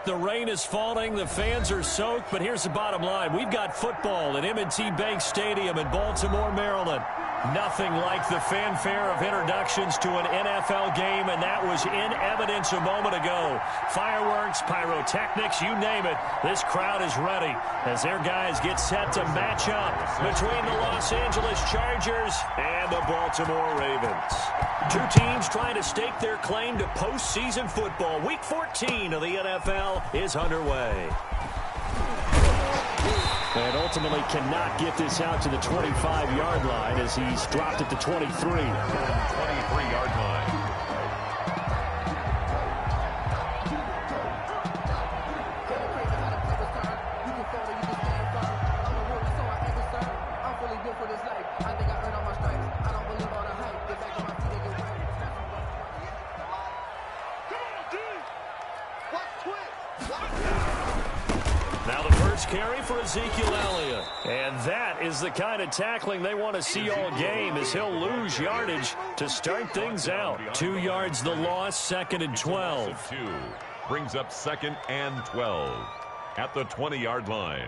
The rain is falling, the fans are soaked, but here's the bottom line. We've got football at M&T Bank Stadium in Baltimore, Maryland. Nothing like the fanfare of introductions to an NFL game, and that was in evidence a moment ago. Fireworks, pyrotechnics, you name it. This crowd is ready as their guys get set to match up between the Los Angeles Chargers and the Baltimore Ravens. Two teams trying to stake their claim to postseason football. Week 14 of the NFL is underway. And ultimately cannot get this out to the 25-yard line as he's dropped at the 23. 23-yard line. Now the first carry for Ezekiel Elliott. And that is the kind of tackling they want to see all game as he'll lose yardage to start things out. 2 yards the loss, 2nd and 12. Brings up 2nd and 12 at the 20-yard line.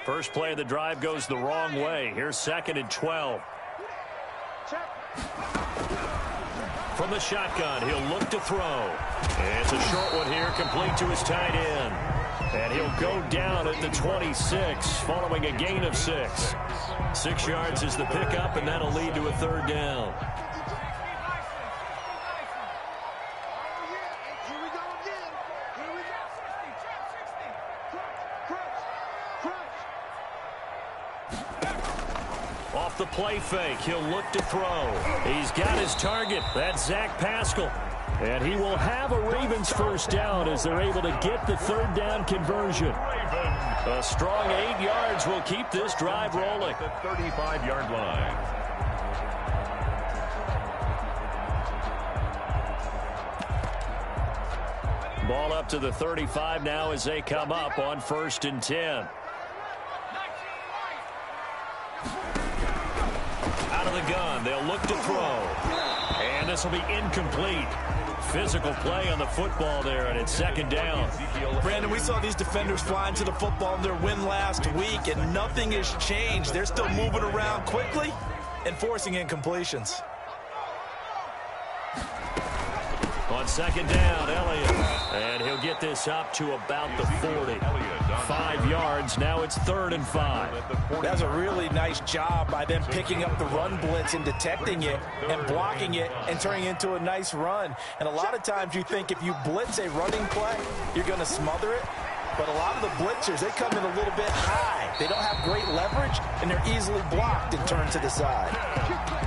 First play of the drive goes the wrong way. Here's 2nd and 12. From the shotgun, he'll look to throw. And it's a short one here, complete to his tight end. And he'll go down at the 26, following a gain of 6. 6 yards is the pickup, and that'll lead to a 3rd down. Off the play fake, he'll look to throw. He's got his target. That's Zach Pascal. And he will have a Ravens first down as they're able to get the 3rd down conversion. A strong 8 yards will keep this drive rolling. The 35-yard line. Ball up to the 35 now as they come up on 1st and 10. Out of the gun, they'll look to throw. And this will be incomplete. Physical play on the football there, and it's 2nd down. Brandon, we saw these defenders flying to the football in their win last week, and nothing has changed. They're still moving around quickly and forcing incompletions. On 2nd down, Elliott. And he'll get this up to about the 40. 5 yards. Now it's 3rd and 5. That's a really nice job by them picking up the run blitz and detecting it and blocking it and turning it into a nice run. And a lot of times you think if you blitz a running play, you're going to smother it. But a lot of the blitzers, they come in a little bit high. They don't have great leverage, and they're easily blocked and turned to the side.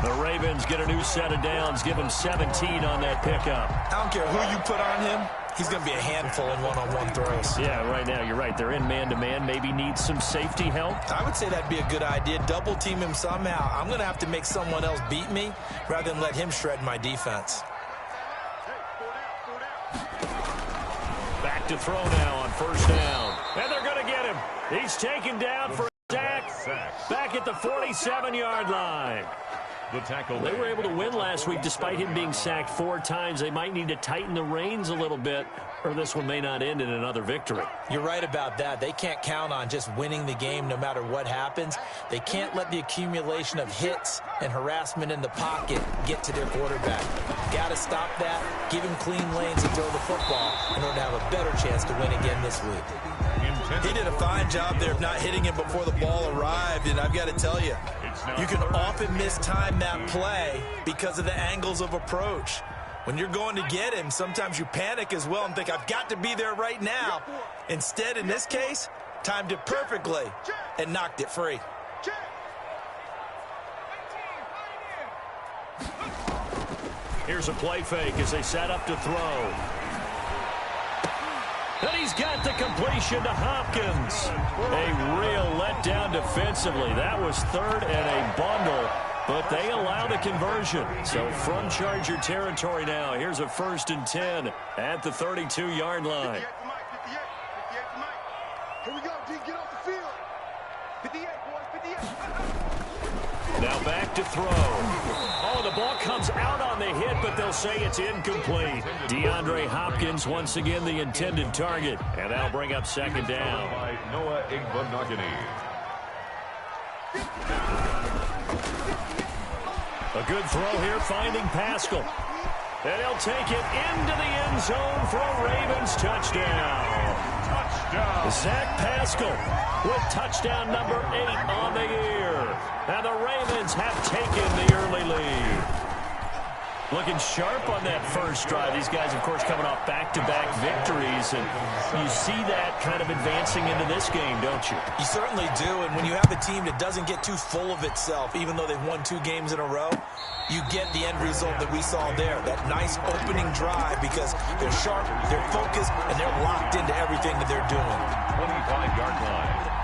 The Ravens get a new set of downs, give him 17 on that pickup. I don't care who you put on him. He's going to be a handful in one-on-one throws. Yeah, right now, you're right. They're in man-to-man. Maybe needs some safety help. I would say that'd be a good idea. Double team him somehow. I'm going to have to make someone else beat me rather than let him shred my defense. Back to throw now on 1st down. And they're going to get him. He's taken down for a sack. Back at the 47-yard line. The tackle. They were able to win last week despite him being sacked 4 times. They might need to tighten the reins a little bit, or this one may not end in another victory. You're right about that. They can't count on just winning the game no matter what happens. They can't let the accumulation of hits and harassment in the pocket get to their quarterback. Got to stop that, give him clean lanes and throw the football in order to have a better chance to win again this week. He did a fine job there of not hitting him before the ball arrived, and I've got to tell you, you can often mistime that play because of the angles of approach. When you're going to get him, sometimes you panic as well and think, I've got to be there right now. Instead, in this case, timed it perfectly and knocked it free. Here's a play fake as they set up to throw. And he's got the completion to Hopkins. A real letdown defensively. That was 3rd and a bundle, but they allow the conversion. So from Charger territory now, here's a 1st and 10 at the 32-yard line. 58 to Mike. Here we go, D. Get off the field. 58, boys, 58. Now back to throw. Oh, the ball comes out on the hit, but they'll say it's incomplete. DeAndre Hopkins, once again, the intended target. And that'll bring up second down. By Noah Igbenogany. A good throw here, finding Pascal. And he'll take it into the end zone for a Ravens touchdown. Touchdown. Zach Pascal with touchdown number 8 on the year. And the Ravens have taken the early lead. Looking sharp on that first drive. These guys, of course, coming off back-to-back victories. And you see that kind of advancing into this game, don't you? You certainly do. And when you have a team that doesn't get too full of itself, even though they've won 2 games in a row, you get the end result that we saw there. That nice opening drive because they're sharp, they're focused, and they're locked into everything that they're doing. 25-yard line.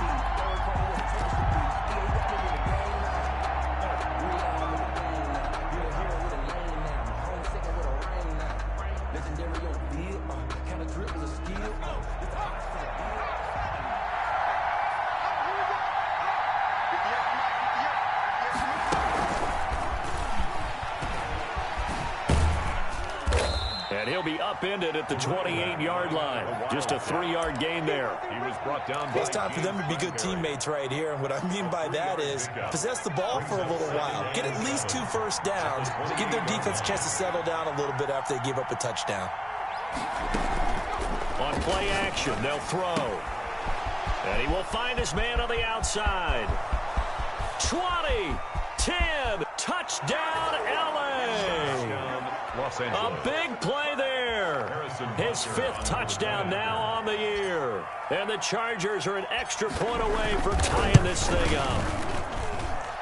And he'll be upended at the 28-yard line. Just a 3-yard gain there. He was brought down. It's time for them to be good teammates right here. And what I mean by that is possess the ball for a little while. Get at least 2 first downs. Give their defense a chance to settle down a little bit after they give up a touchdown. On play action, they'll throw. And he will find his man on the outside. 20, 10, touchdown LA. A big play there. His 5th touchdown now on the year. And the Chargers are an extra point away from tying this thing up.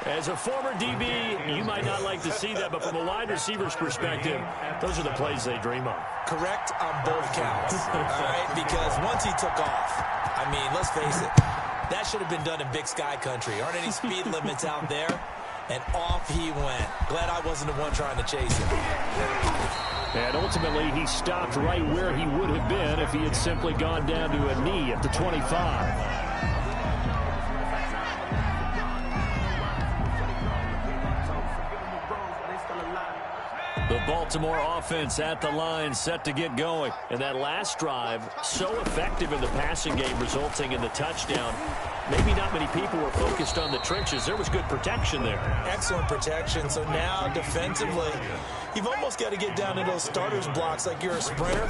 As a former DB, you might not like to see that, but from a wide receiver's perspective, those are the plays they dream of. Correct on both counts. All right, because once he took off, I mean, let's face it, that should have been done in Big Sky country. Aren't any speed limits out there? And off he went. Glad I wasn't the one trying to chase him. And ultimately, he stopped right where he would have been if he had simply gone down to a knee at the 25. The Baltimore offense at the line, set to get going. And that last drive, so effective in the passing game, resulting in the touchdown. Maybe not many people were focused on the trenches. There was good protection there. Excellent protection. So now, defensively, you've almost got to get down to those starters blocks like you're a sprinter.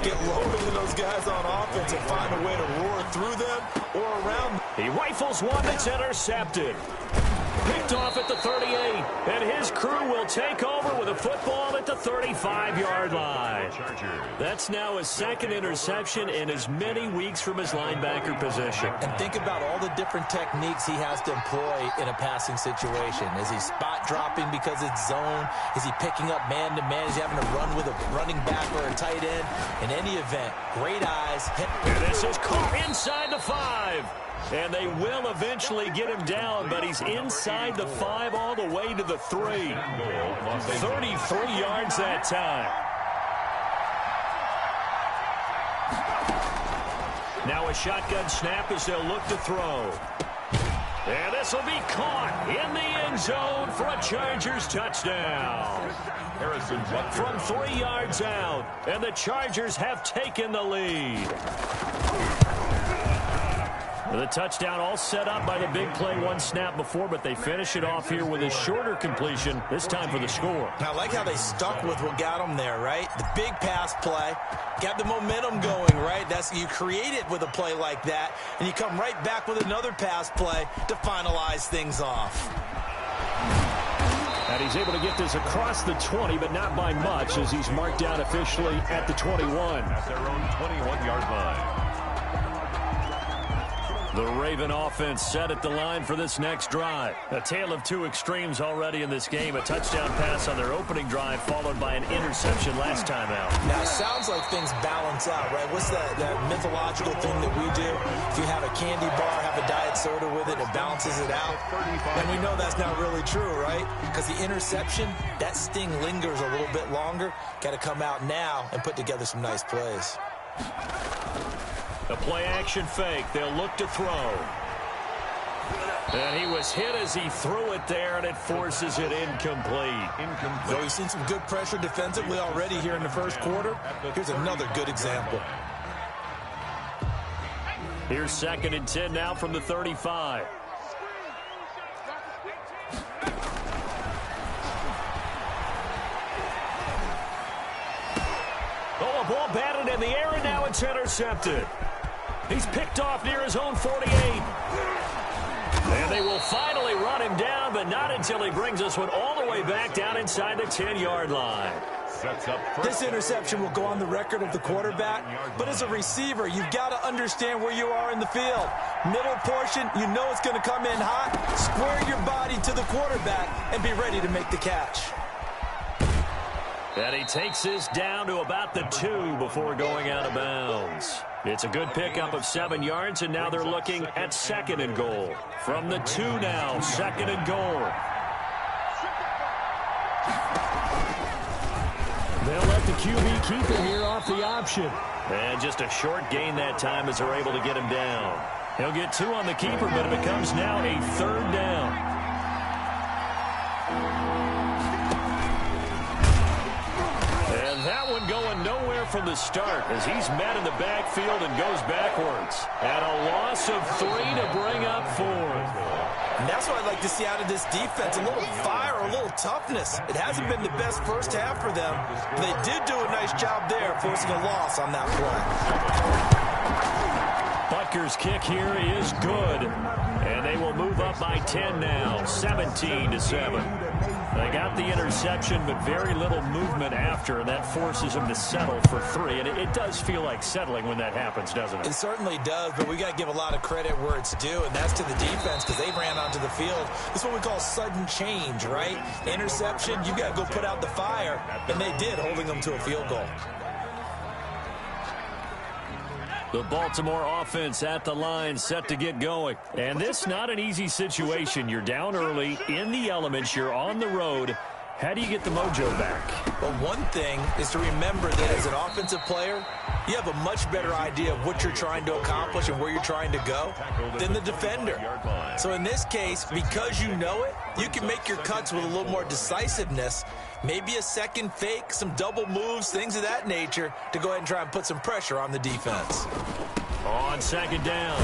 Get lower than those guys on offense and find a way to roar through them or around them. He rifles one that's intercepted. Picked off at the 38, and his crew will take over with a football at the 35-yard line. That's now his 2nd interception in as many weeks from his linebacker position. And think about all the different techniques he has to employ in a passing situation. Is he spot dropping because it's zone? Is he picking up man-to-man? Is he having to run with a running back or a tight end? In any event, great eyes. And this is caught inside the 5. And they will eventually get him down, but he's inside the 5 all the way to the 3. 33 yards that time. Now a shotgun snap as they'll look to throw. And this will be caught in the end zone for a Chargers touchdown. From 3 yards out, and the Chargers have taken the lead. The touchdown all set up by the big play, 1 snap before, but they finish it off here with a shorter completion, this time for the score. I like how they stuck with what got them there, right? The big pass play, got the momentum going, right? You create it with a play like that, and you come right back with another pass play to finalize things off. And he's able to get this across the 20, but not by much, as he's marked down officially at the 21. At their own 21-yard line. The Raven offense set at the line for this next drive. A tale of 2 extremes already in this game. A touchdown pass on their opening drive, followed by an interception last time out. Now, it sounds like things balance out, right? What's that mythological thing that we do? If you have a candy bar, have a diet soda with it, it balances it out. And we know that's not really true, right? Because the interception, that sting lingers a little bit longer. Got to come out now and put together some nice plays. A play-action fake. They'll look to throw. And he was hit as he threw it there, and it forces it incomplete. So we've seen some good pressure defensively already here in the first quarter. Here's another good example. Here's 2nd and 10 now from the 35. Oh, a ball batted in the air, and now it's intercepted. He's picked off near his own 48. And they will finally run him down, but not until he brings this one all the way back down inside the 10-yard line. This interception will go on the record of the quarterback, but as a receiver, you've got to understand where you are in the field. Middle portion, you know it's going to come in hot. Square your body to the quarterback and be ready to make the catch. And he takes this down to about the 2 before going out of bounds. It's a good pickup of 7 yards, and now they're looking at 2nd and goal. From the 2 now, 2nd and goal. They'll let the QB keep it here off the option. And just a short gain that time as they're able to get him down. He'll get 2 on the keeper, but it becomes now a 3rd down. And that one going nowhere from the start as he's met in the backfield and goes backwards. And a loss of 3 to bring up 4th. And that's what I'd like to see out of this defense, a little fire, a little toughness. It hasn't been the best first half for them. But they did do a nice job there, forcing a loss on that play. Butker's kick here is good. And they will move up by 10 now, 17-7. They got the interception, but very little movement after, and that forces them to settle for 3. And it does feel like settling when that happens, doesn't it? It certainly does, but we got to give a lot of credit where it's due, and that's to the defense because they ran onto the field. This is what we call sudden change, right? Interception, you got to go put out the fire, and they did, holding them to a field goal. The Baltimore offense at the line, set to get going. And this not an easy situation. You're down early, in the elements, you're on the road. How do you get the mojo back? Well, one thing is to remember that as an offensive player, you have a much better idea of what you're trying to accomplish and where you're trying to go than the defender. So in this case, because you know it, you can make your cuts with a little more decisiveness. Maybe a second fake, some double moves, things of that nature to go ahead and try and put some pressure on the defense. On 2nd down,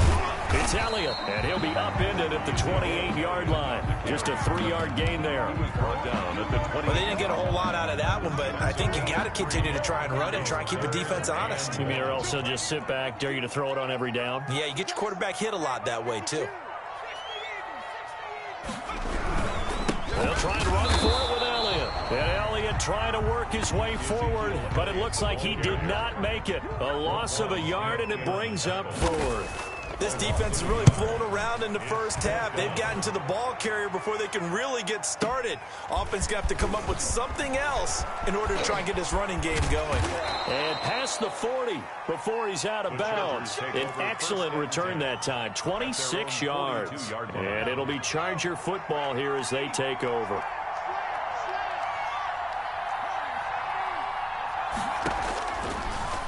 it's Elliott, and he'll be upended at the 28-yard line. Just a 3-yard gain there. Well, they didn't get a whole lot out of that one, but I think you got to continue to try and run it, try and keep the defense honest. You mean or else he'll just sit back, dare you to throw it on every down? Yeah, you get your quarterback hit a lot that way, too. They'll try and run for it with Elliott. And Elliott trying to work his way forward, but it looks like he did not make it. A loss of a yard, and it brings up 4th. This defense has really flown around in the first half. They've gotten to the ball carrier before they can really get started. Offense going to have to come up with something else in order to try and get this running game going. And past the 40 before he's out of bounds. An excellent return that time, 26 yards. And it'll be Charger football here as they take over.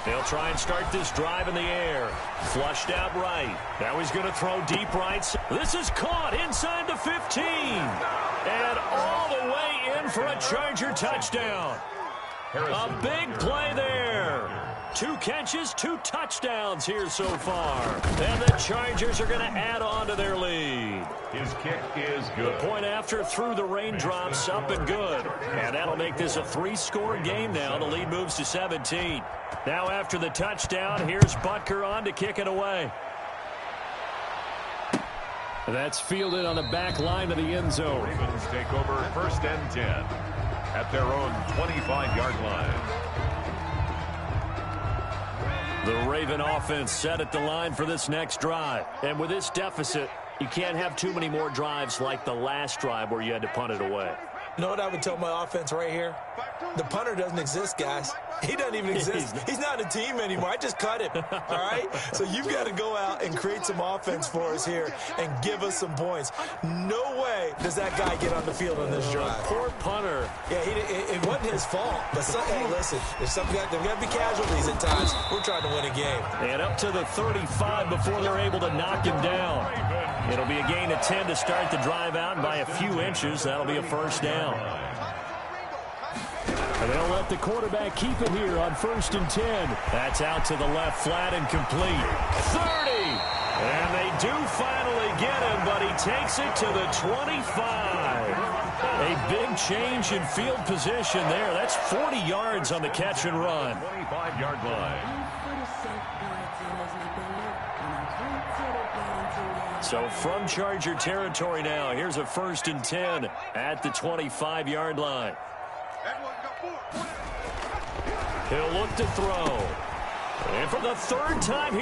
They'll try and start this drive in the air. Flushed out right. Now he's going to throw deep right. This is caught inside the 15. And all the way in for a Charger touchdown. A big play there. 2 catches, 2 touchdowns here so far. And the Chargers are going to add on to their lead. His kick is good. The point after through the raindrops, up and good. And that'll make this a 3-score game now. The lead moves to 17. Now after the touchdown, here's Butker on to kick it away. That's fielded on the back line of the end zone. Ravens take over 1st and 10 at their own 25-yard line. The Raven offense set at the line for this next drive. And with this deficit, you can't have too many more drives like the last drive where you had to punt it away. You know what I would tell my offense right here? The punter doesn't exist, guys. He doesn't even exist. He's not a team anymore. I just cut him, all right? So you've got to go out and create some offense for us here and give us some points. No way does that guy get on the field on this drive. Poor punter. Yeah, it wasn't his fault. But, hey, listen, there's got to be casualties at times. We're trying to win a game. And up to the 35 before they're able to knock him down. It'll be a gain of 10 to start the drive out, and by a few inches, that'll be a first down. And they'll let the quarterback keep it here on 1st and 10. That's out to the left, flat and complete. 30! And they do finally get him, but he takes it to the 25. A big change in field position there. That's 40 yards on the catch and run. 25-yard line. So from Charger territory now, here's a 1st and 10 at the 25-yard line. He'll look to throw. And for the 3rd time here.